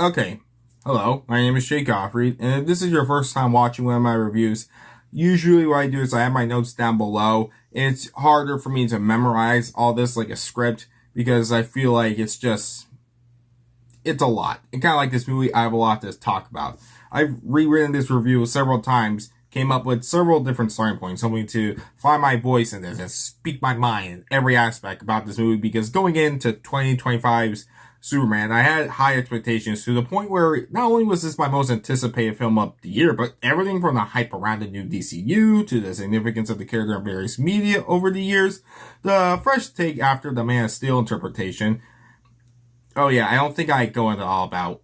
Okay, hello, my name is Jake Goffrey, and if this is your first time watching one of my reviews, usually what I do is I have my notes down below. It's harder for me to memorize all this like a script because I feel like it's a lot. And kind of like this movie, I have a lot to talk about. I've rewritten this review several times, came up with several different starting points, hoping to find my voice in this and speak my mind in every aspect about this movie because going into 2025's Superman, I had high expectations to the point where not only was this my most anticipated film of the year, but everything from the hype around the new DCU to the significance of the character in various media over the years, the fresh take after the Man of Steel interpretation. Oh yeah, I don't think I go into all about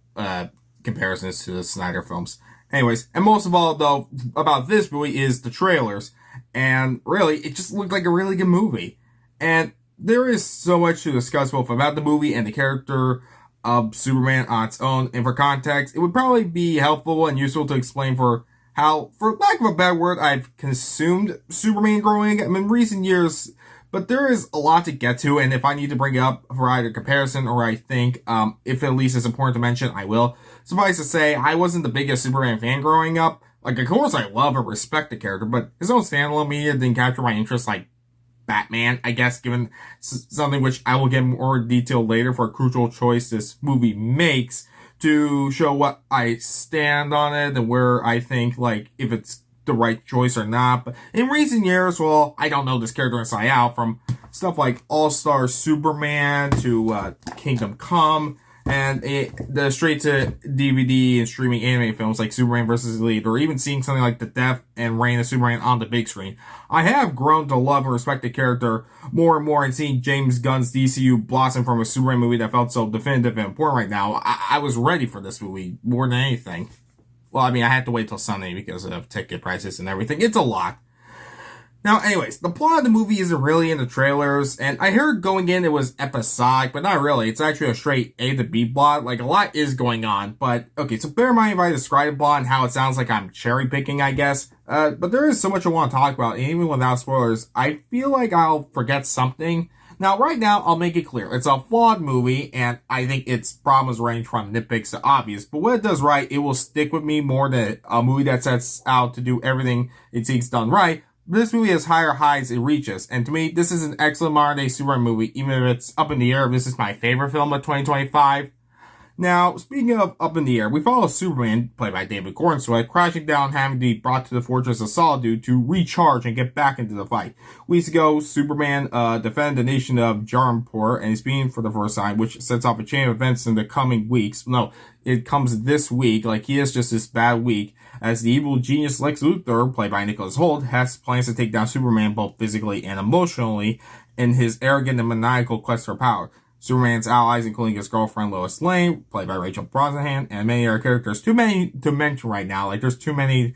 comparisons to the Snyder films. Anyways, and most of all though about this movie is the trailers, and really it just looked like a really good movie. And there is so much to discuss both about the movie and the character of Superman on its own. And for context, it would probably be helpful and useful to explain for how, for lack of a better word, I've consumed Superman growing up in recent years. But there is a lot to get to, and if I need to bring it up for either comparison or I think, if at least it's important to mention, I will. Suffice to say, I wasn't the biggest Superman fan growing up. Like, of course I love and respect the character, but his own standalone media didn't capture my interest like Batman, I guess, given something which I will get more detail later for a crucial choice this movie makes to show what I stand on it and where I think, like, if it's the right choice or not. But in recent years, well, I don't know this character inside out, from stuff like All-Star Superman to Kingdom Come, and the straight to DVD and streaming anime films like Superman vs. Elite, or even seeing something like the death and reign of Superman on the big screen. I have grown to love and respect the character more and more, and seeing James Gunn's DCU blossom from a Superman movie that felt so definitive and important right now, I was ready for this movie more than anything. Well, I mean, I had to wait till Sunday because of ticket prices and everything. It's a lot. Now, anyways, the plot of the movie isn't really in the trailers, and I heard going in it was episodic, but not really. It's actually a straight A to B plot. Like, a lot is going on, but, okay, so bear in mind if I describe the plot and how it sounds like I'm cherry picking, I guess. But there is so much I want to talk about, and even without spoilers, I feel like I'll forget something. Now, right now, I'll make it clear. It's a flawed movie, and I think its problems range from nitpicks to obvious. But when it does right, it will stick with me more than a movie that sets out to do everything it seeks done right. This movie has higher highs it reaches, and to me, this is an excellent modern-day Superman movie, even if it's up in the air. This is my favorite film of 2025. Now, speaking of up in the air, we follow Superman, played by David Gordon Sweat, crashing down, having to be brought to the Fortress of Solitude to recharge and get back into the fight. Weeks ago, Superman defended the nation of Jarmpur, and he's being for the first time, which sets off a chain of events in the coming weeks. No, it comes this week, like he is just this bad week, as the evil genius Lex Luthor, played by Nicholas Hoult, has plans to take down Superman both physically and emotionally in his arrogant and maniacal quest for power. Superman's allies, including his girlfriend Lois Lane, played by Rachel Brosnahan, and many other characters. Too many to mention right now. Like, there's too many.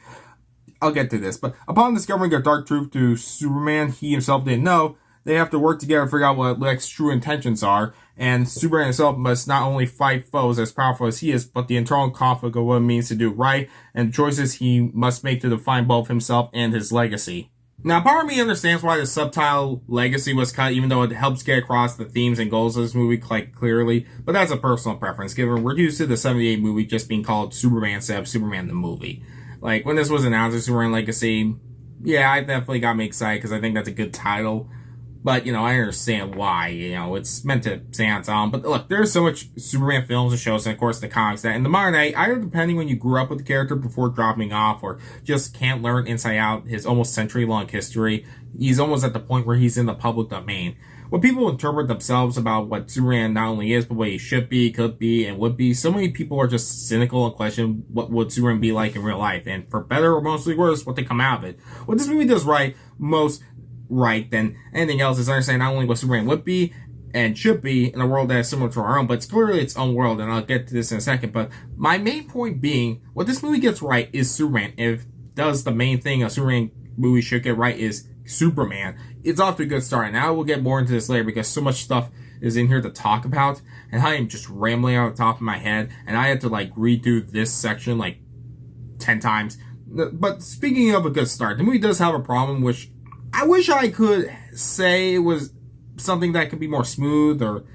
I'll get to this. But upon discovering a dark truth to Superman he himself didn't know, they have to work together to figure out what Lex's true intentions are. And Superman himself must not only fight foes as powerful as he is, but the internal conflict of what it means to do right, and the choices he must make to define both himself and his legacy. Now, part of me understands why the subtitle Legacy was cut, even though it helps get across the themes and goals of this movie quite clearly, but that's a personal preference, given we're used to the 78 movie just being called Superman instead of Superman the movie. Like, when this was announced as Superman Legacy, yeah, I definitely got me excited, because I think that's a good title. But, I understand why, it's meant to stay on its own. But look, there's so much Superman films and shows, and of course the comics, that in the modern day, either depending when you grew up with the character before dropping off, or just can't learn inside out his almost century-long history, he's almost at the point where he's in the public domain. When people interpret themselves about what Superman not only is, but what he should be, could be, and would be, so many people are just cynical and question what would Superman be like in real life, and for better or mostly worse, what they come out of it. What this movie does most right than anything else is understand not only what Superman would be and should be in a world that is similar to our own, but it's clearly its own world, and I'll get to this in a second. But my main point being, what this movie gets right is Superman. If does the main thing a Superman movie should get right is Superman, it's off to a good start. And I will get more into this later because so much stuff is in here to talk about, and I am just rambling out the top of my head, and I had to redo this section 10 times. But speaking of a good start, the movie does have a problem, which I wish I could say it was something that could be more smooth or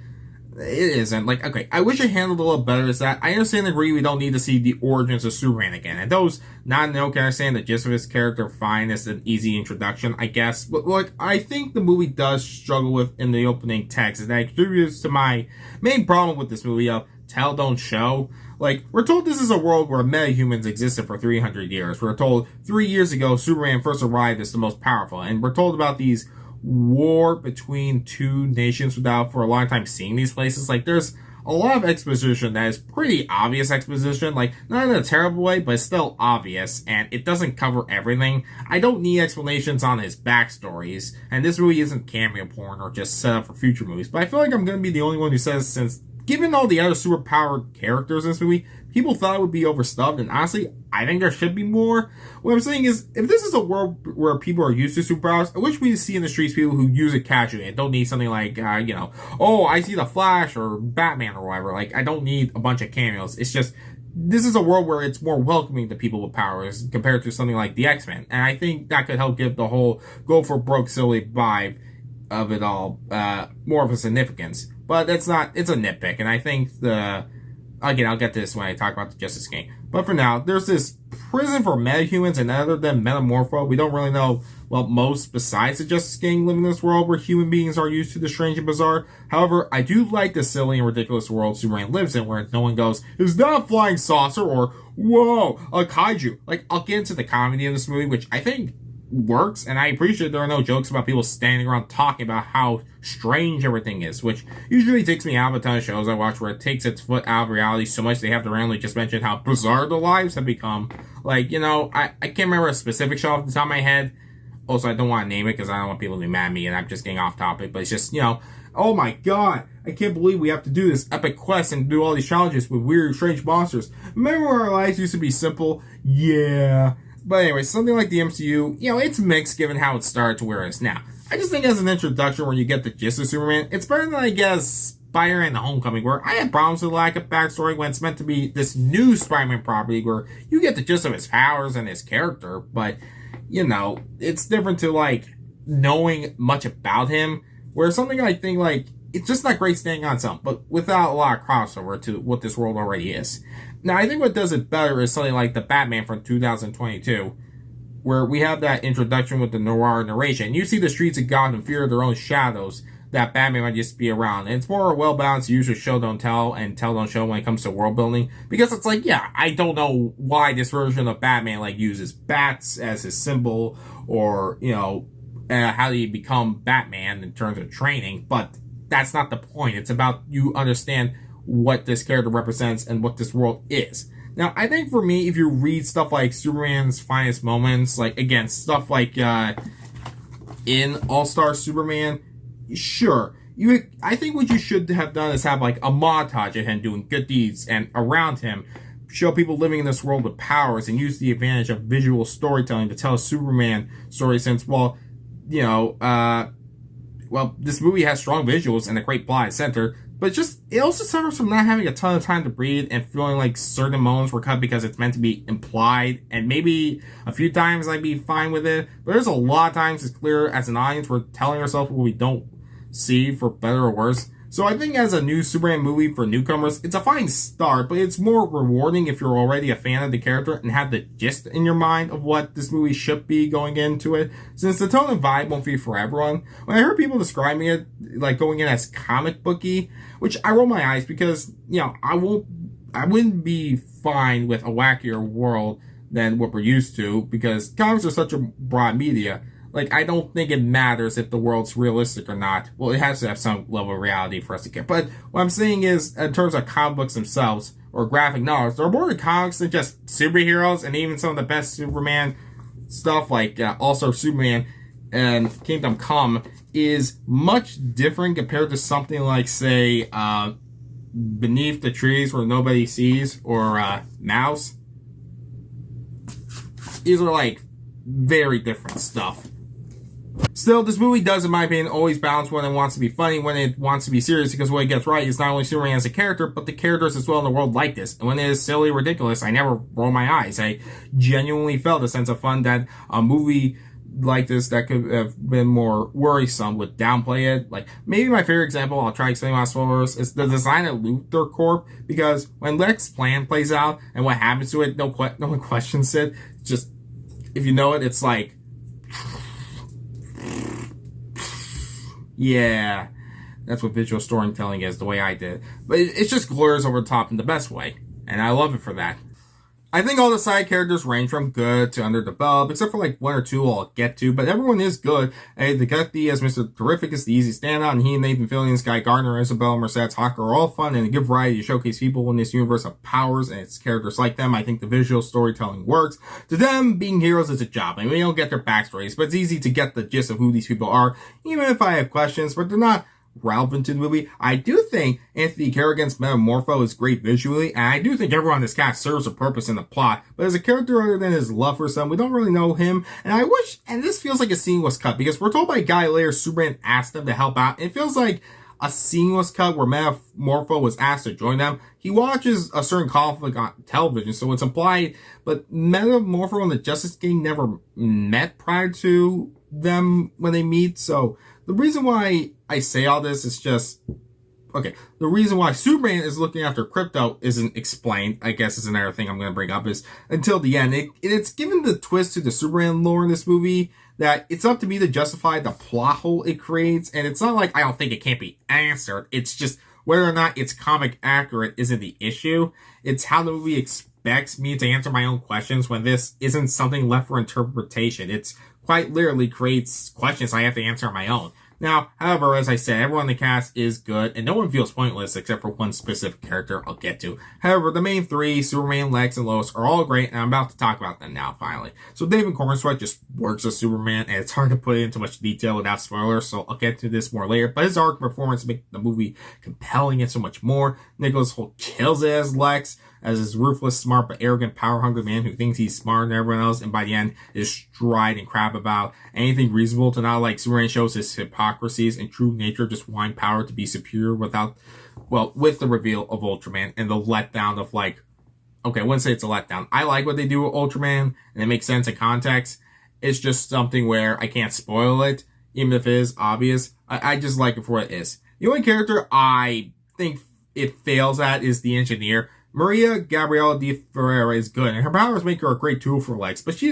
It isn't. Like, okay, I wish it handled a little better is that I understand and agree we don't need to see the origins of Superman again. And those not know can understand the gist of his character fine as an easy introduction, I guess. But like, I think the movie does struggle with in the opening text, and that contributes to my main problem with this movie of tell, don't show. Like, we're told this is a world where metahumans existed for 300 years. We're told 3 years ago Superman first arrived as the most powerful. And we're told about these war between two nations without for a long time seeing these places. Like, there's a lot of exposition that is pretty obvious exposition, like not in a terrible way, but it's still obvious, and it doesn't cover everything. I don't need explanations on his backstories, and this movie isn't cameo porn or just set up for future movies, but I feel like I'm gonna be the only one who says, since given all the other superpowered characters in this movie, people thought it would be overstuffed, and honestly, I think there should be more. What I'm saying is, if this is a world where people are used to superpowers, I wish we see in the streets people who use it casually and don't need something like, oh, I see the Flash or Batman or whatever. Like, I don't need a bunch of cameos. It's just, this is a world where it's more welcoming to people with powers compared to something like the X-Men. And I think that could help give the whole go for broke silly vibe of it all more of a significance. But that's not, it's a nitpick. And I think again, I'll get to this when I talk about the Justice King. But for now, there's this prison for metahumans, and other than Metamorpho, we don't really know, well, most besides the Justice King living in this world where human beings are used to the strange and bizarre. However, I do like the silly and ridiculous world Superman lives in, where no one goes, is that a flying saucer? Or, whoa, a kaiju. Like, I'll get into the comedy in this movie, which I think works, and I appreciate there are no jokes about people standing around talking about how strange everything is, which usually takes me out of a ton of shows I watch where it takes its foot out of reality so much they have to randomly just mention how bizarre their lives have become. Like, I can't remember a specific show off the top of my head. Also, I don't want to name it because I don't want people to be mad at me and I'm just getting off topic, but it's just, oh my god, I can't believe we have to do this epic quest and do all these challenges with weird, strange monsters. Remember when our lives used to be simple? Yeah. But anyway, something like the MCU, it's mixed given how it started to where it is now. I just think as an introduction where you get the gist of Superman, it's better than, I guess, Spider-Man: Homecoming, where I had problems with the lack of backstory when it's meant to be this new Spider-Man property where you get the gist of his powers and his character, but, it's different to, like, knowing much about him, where something I think, like, it's just not great staying on something, but without a lot of crossover to what this world already is. Now, I think what does it better is something like the Batman from 2022, where we have that introduction with the noir narration. You see the streets of Gotham fear their own shadows that Batman might just be around. And it's more a well-balanced use of show don't tell and tell don't show when it comes to world building. Because it's like, yeah, I don't know why this version of Batman, like, uses bats as his symbol or, how do you become Batman in terms of training. But that's not the point. It's about you understand what this character represents and what this world is. Now, I think for me, if you read stuff like Superman's Finest Moments, like, again, stuff like in All-Star Superman, sure. I think what you should have done is have, like, a montage of him doing good deeds, and around him, show people living in this world with powers, and use the advantage of visual storytelling to tell a Superman story, since, this movie has strong visuals and a great plot at center, but it also suffers from not having a ton of time to breathe and feeling like certain moments were cut because it's meant to be implied, and maybe a few times I'd be fine with it, but there's a lot of times it's clear as an audience we're telling ourselves what we don't see, for better or worse. So I think as a new Superman movie for newcomers, it's a fine start, but it's more rewarding if you're already a fan of the character and have the gist in your mind of what this movie should be going into it, since the tone and vibe won't be for everyone. When I heard people describing it like going in as comic booky, which I roll my eyes because, I wouldn't be fine with a wackier world than what we're used to, because comics are such a broad media. Like, I don't think it matters if the world's realistic or not. Well, it has to have some level of reality for us to care. But what I'm saying is, in terms of comic books themselves, or graphic novels, there are more to comics than just superheroes, and even some of the best Superman stuff, like All-Star Superman and Kingdom Come, is much different compared to something like, say, Beneath the Trees Where Nobody Sees, or Mouse. These are, like, very different stuff. Still, this movie does, in my opinion, always balance when it wants to be funny, when it wants to be serious, because what it gets right is not only Superman as a character, but the characters as well in the world like this. And when it is silly, ridiculous, I never roll my eyes. I genuinely felt a sense of fun that a movie like this that could have been more worrisome would downplay it. Like, maybe my favorite example, I'll try to explain my spoilers, is the design of Luthor Corp, because when Lex's plan plays out and what happens to it, no one questions it. Just, if you know it, it's like, yeah, that's what visual storytelling is, the way I did. But it just glures over the top in the best way, and I love it for that. I think all the side characters range from good to underdeveloped, except for like one or two I'll get to, but everyone is good. Hey, the Guthrie as Mr. Terrific is the easy standout, and he and Nathan Fillion, Sky Gardner, Isabella Merced, Hawker are all fun and a good variety to showcase people in this universe of powers and its characters like them. I think the visual storytelling works. To them, being heroes is a job. I mean, we don't get their backstories, but it's easy to get the gist of who these people are, even if I have questions, but they're not relevant to the movie. I do think Anthony Carrigan's Metamorpho is great visually, and I do think everyone in this cast serves a purpose in the plot, but as a character other than his love for some, we don't really know him, and I wish, and this feels like a scene was cut, because we're told by Guy Layer Superman asked them to help out. It feels like a scene was cut where Metamorpho was asked to join them. He watches a certain conflict on television, so it's implied, but Metamorpho and the Justice Gang never met prior to them when they meet, so the reason why I say all this is just, okay, the reason why Superman is looking after Crypto isn't explained, I guess is another thing I'm going to bring up, is until the end. It's given the twist to the Superman lore in this movie that it's up to me to justify the plot hole it creates, and it's not like I don't think it can't be answered, it's just whether or not it's comic accurate isn't the issue. It's how the movie expects me to answer my own questions when this isn't something left for interpretation. It's quite literally creates questions I have to answer on my own. Now, however, as I said, everyone in the cast is good, and no one feels pointless except for one specific character I'll get to. However, the main three, Superman, Lex, and Lois, are all great, and I'm about to talk about them now, finally. So David Cornsweet just works as Superman, and it's hard to put into much detail without spoilers, so I'll get to this more later. But his arc performance makes the movie compelling and so much more. Nicholas Hoult kills it as Lex, as his ruthless, smart, but arrogant, power-hungry man who thinks he's smarter than everyone else, and by the end is striding crap about anything reasonable to not like. Superman shows his hypocrisies and true nature, just wanting power to be superior with the reveal of Ultraman and the letdown of like, okay, I wouldn't say it's a letdown. I like what they do with Ultraman, and it makes sense in context. It's just something where I can't spoil it, even if it is obvious. I just like it for what it is. The only character I think it fails at is the engineer. Maria Gabriela de Ferreira is good, and her powers make her a great tool for Lex, but she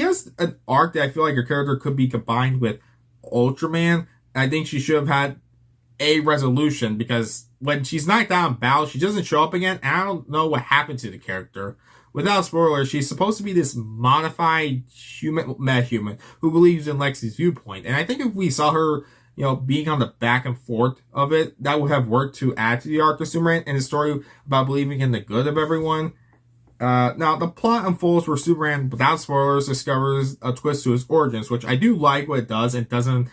has an arc that I feel like her character could be combined with Ultraman. I think she should have had a resolution, because when she's knocked out in battle, she doesn't show up again, and I don't know what happened to the character. Without spoilers, she's supposed to be this modified metahuman who believes in Lex's viewpoint, and I think if we saw her being on the back and forth of it, that would have worked to add to the arc of Superman and the story about believing in the good of everyone. Now, the plot unfolds where Superman, without spoilers, discovers a twist to his origins, which I do like what it does and doesn't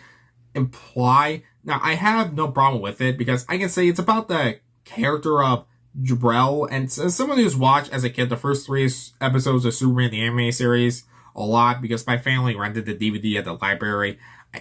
imply. Now, I have no problem with it, because I can say it's about the character of Jor-El, and as someone who's watched as a kid the first 3 episodes of Superman the anime series a lot, because my family rented the DVD at the library.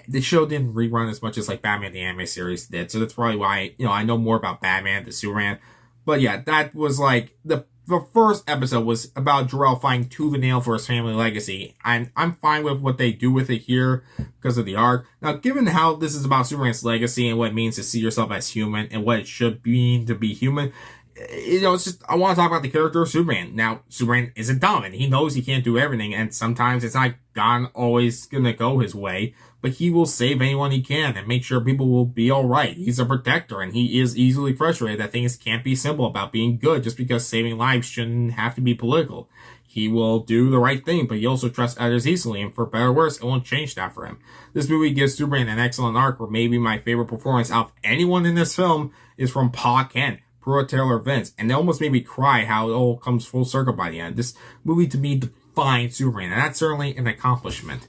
The show didn't rerun as much as like Batman the anime series did, so that's probably why I know more about Batman than Superman. But yeah, that was like the first episode was about Jor-El fighting tooth and nail for his family legacy, and I'm fine with what they do with it here because of the arc. Now, given how this is about Superman's legacy and what it means to see yourself as human and what it should mean to be human, it's just, I want to talk about the character of Superman. Now, Superman isn't dumb, and he knows he can't do everything, and sometimes it's not always gonna go his way, but he will save anyone he can and make sure people will be alright. He's a protector, and he is easily frustrated that things can't be simple about being good just because saving lives shouldn't have to be political. He will do the right thing, but he also trusts others easily, and for better or worse, it won't change that for him. This movie gives Superman an excellent arc, where maybe my favorite performance out of anyone in this film is from Pa Kent, Pruitt Taylor Vince, and it almost made me cry how it all comes full circle by the end. This movie to me defined Superman, and that's certainly an accomplishment.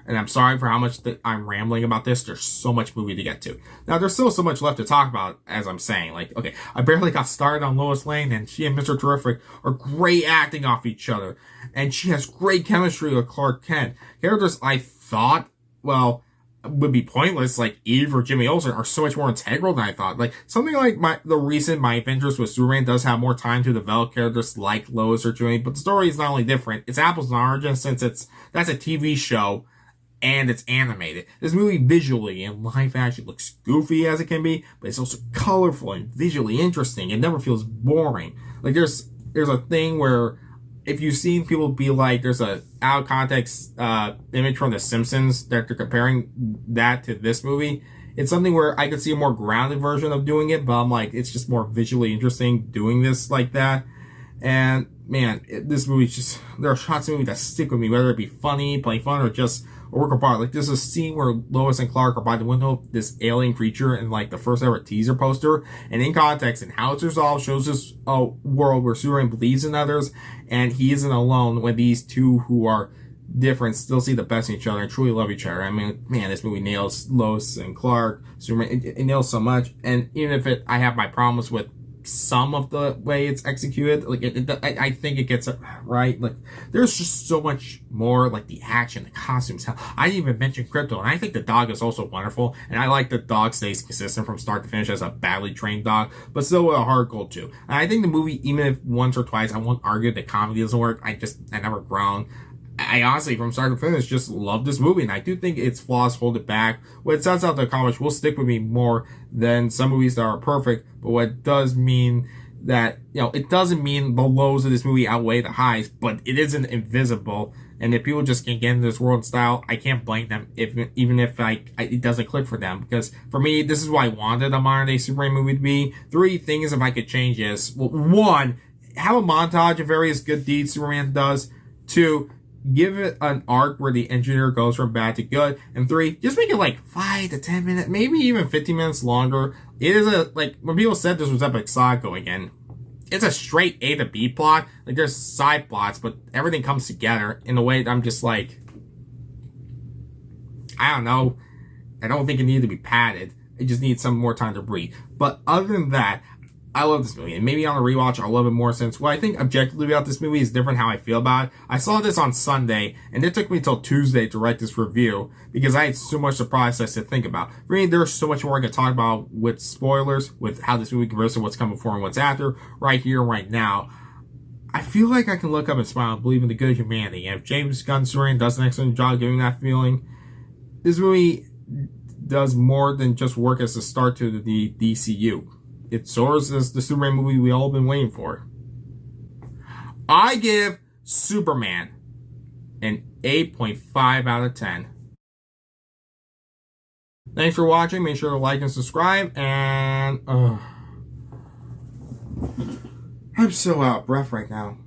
And I'm sorry for how much I'm rambling about this. There's so much movie to get to. Now, there's still so much left to talk about, as I'm saying. Like, okay, I barely got started on Lois Lane, and she and Mr. Terrific are great acting off each other. And she has great chemistry with Clark Kent. Characters I thought, would be pointless, like Eve or Jimmy Olsen, are so much more integral than I thought. Like something like the recent My Adventures with Superman does have more time to develop characters like Lois or Jimmy, but the story is not only different, it's apples and oranges since that's a TV show and it's animated. This movie visually and live action looks goofy as it can be, but it's also colorful and visually interesting. It never feels boring. Like there's a thing where if you've seen people be like, there's a out of context image from The Simpsons that they're comparing that to this movie. It's something where I could see a more grounded version of doing it, but I'm like, it's just more visually interesting doing this like that. And man, this movie's just, there are shots in the movie that stick with me, whether it be funny, playing fun, or just a work of art. Like there's a scene where Lois and Clark are by the window of this alien creature in like the first ever teaser poster, and in context and how it's resolved shows us a world where Superman believes in others and he isn't alone when these two who are different still see the best in each other and truly love each other. I mean, man, this movie nails Lois and Clark, Superman. It nails so much. And even if I have my problems with some of the way it's executed, like I think it gets it right. Like there's just so much more, like the action, the costumes. Hell, I didn't even mention Crypto, and I think the dog is also wonderful, and I like the dog stays consistent from start to finish as a badly trained dog, but still with a hard goal too. And I think the movie, even if once or twice I won't argue that comedy doesn't work, I never grown. I honestly, from start to finish, just love this movie, and I do think its flaws hold it back. What it sets out to accomplish will stick with me more than some movies that are perfect, but what it does mean that, it doesn't mean the lows of this movie outweigh the highs, but it isn't invisible, and if people just can't get into this world and style, I can't blame them, even if it doesn't click for them, because for me, this is what I wanted a modern-day Superman movie to be. 3 things, if I could change this. Well, 1, have a montage of various good deeds Superman does. 2, give it an arc where the engineer goes from bad to good. And 3, just make it like 5 to 10 minutes, maybe even 15 minutes longer. It is when people said this was Epic Saga going in, it's a straight A to B plot. Like there's side plots, but everything comes together in a way that I'm just like, I don't know. I don't think it needed to be padded. It just needs some more time to breathe. But other than that, I love this movie, and maybe on a rewatch I'll love it more, since what I think objectively about this movie is different how I feel about it. I saw this on Sunday, and it took me till Tuesday to write this review, because I had so much to process to think about. For me, there's so much more I could talk about with spoilers, with how this movie compares to what's coming before and what's after, right here, right now. I feel like I can look up and smile and believe in the good humanity, and if James Gunn does an excellent job giving that feeling, this movie does more than just work as a start to the DCU. It soars as the Superman movie we all been waiting for. I give Superman an 8.5 out of 10. Thanks for watching. Make sure to like and subscribe. And I'm so out of breath right now.